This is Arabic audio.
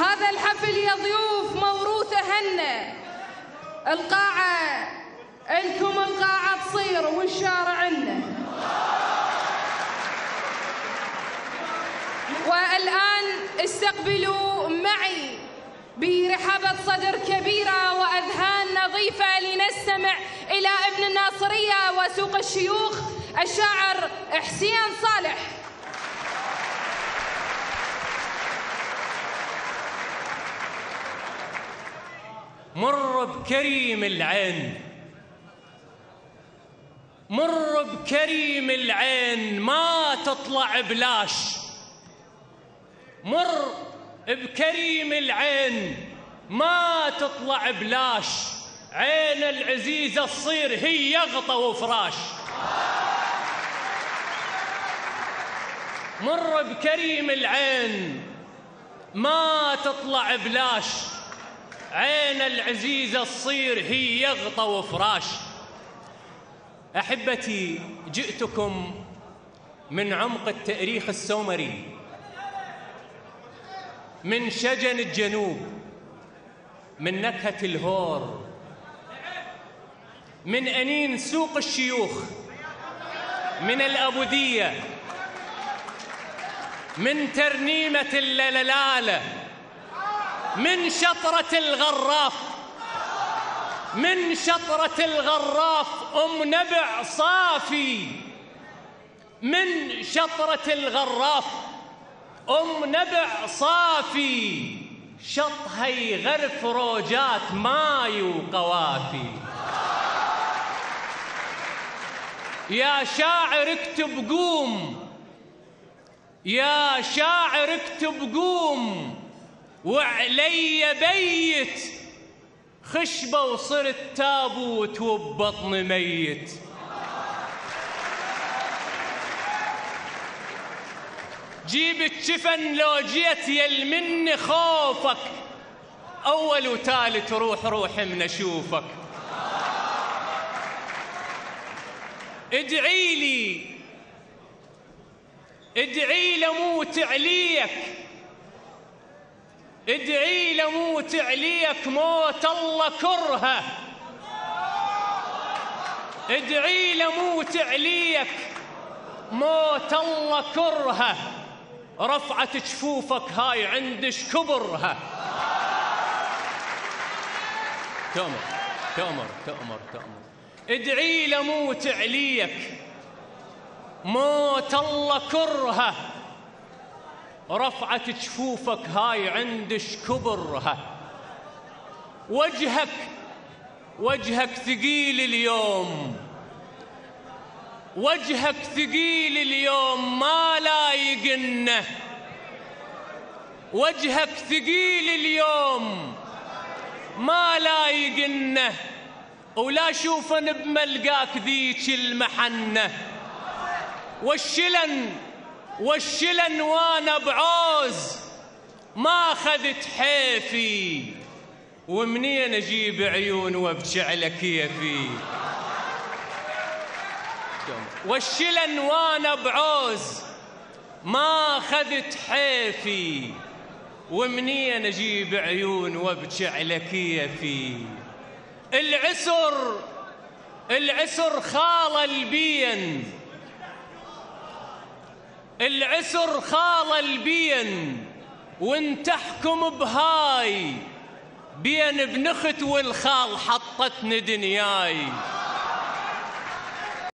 هذا الحفل يا ضيوف موروثه هنا. القاعة إلكم، القاعة تصير والشارع عنا. والآن استقبلوا معي برحابة صدر كبيرة وأذهان نظيفة لنستمع إلى ابن الناصرية وسوق الشيوخ الشاعر حسين صالح. مر بكريم العين، مر بكريم العين ما تطلع بلاش. مر بكريم العين ما تطلع بلاش. عين العزيزة تصير هي يغطى وفراش. مر بكريم العين ما تطلع بلاش. عين العزيزة تصير هي يغطى وفراش. أحبتي، جئتكم من عمق التاريخ السومري، من شجن الجنوب، من نكهة الهور، من أنين سوق الشيوخ، من الأبودية، من ترنيمة اللالالالة، من شطرة الغراف، من شطرة الغراف أم نبع صافي، من شطرة الغراف أم نبع صافي، شطها يغرف روجات ماي وقوافي. يا شاعر اكتب قوم، يا شاعر اكتب قوم، وعلي بيت خشبة وصرت تابوت وببطن ميت. جيب الجفن لو جيت يلمني خوفك، أول وثالث روح روح من أشوفك. ادعي لي، ادعي لموت عليك، ادعي لموت عليك موت الله كرهه. ادعي لموت عليك موت الله كرهه. رفعت جفوفك هاي عندش كبرها. تؤمر تؤمر تؤمر تؤمر. ادعي لموت عليك موت الله كرهه. رفعت جفوفك هاي عندش كبرها. وجهك وجهك ثقيل اليوم، وجهك ثقيل اليوم ما لايقنه. وجهك ثقيل اليوم ما لايقنه. ولا شوفن بملقاك ذيك المحنه. والشلن وانا بعوز ما اخذت حيفي، ومنين اجيب عيون وابكي على كيفي. والشلن وانا بعوز ما اخذت حيفي، ومنين اجيب عيون وابكي على كيفي. العسر خال البين، العسر خال البين، وانت احكم بهاي. بين ابن اخت والخال حطتني دنياي.